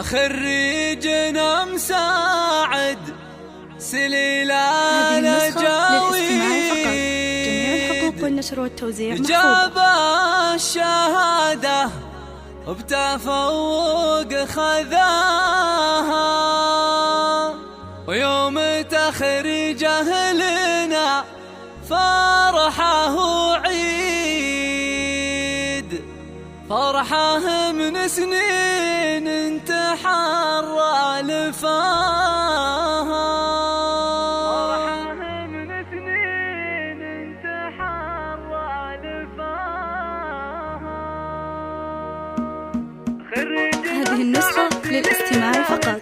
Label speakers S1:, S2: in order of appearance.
S1: خريجنا مساعد سليلان
S2: هذه النسخة للاستماع فقط. جميع
S1: جاويد
S2: الحقوق والنشر والتوزيع
S1: جاب
S2: محفوظة.
S1: الشهادة وبتفوق خذاها، ويوم تخريجه لنا فرحه وعيد، فرحه من سنين انتحر لفاها، فرحه من سنين انتحر لفاها.
S2: هذه النسخة للاستماع فقط.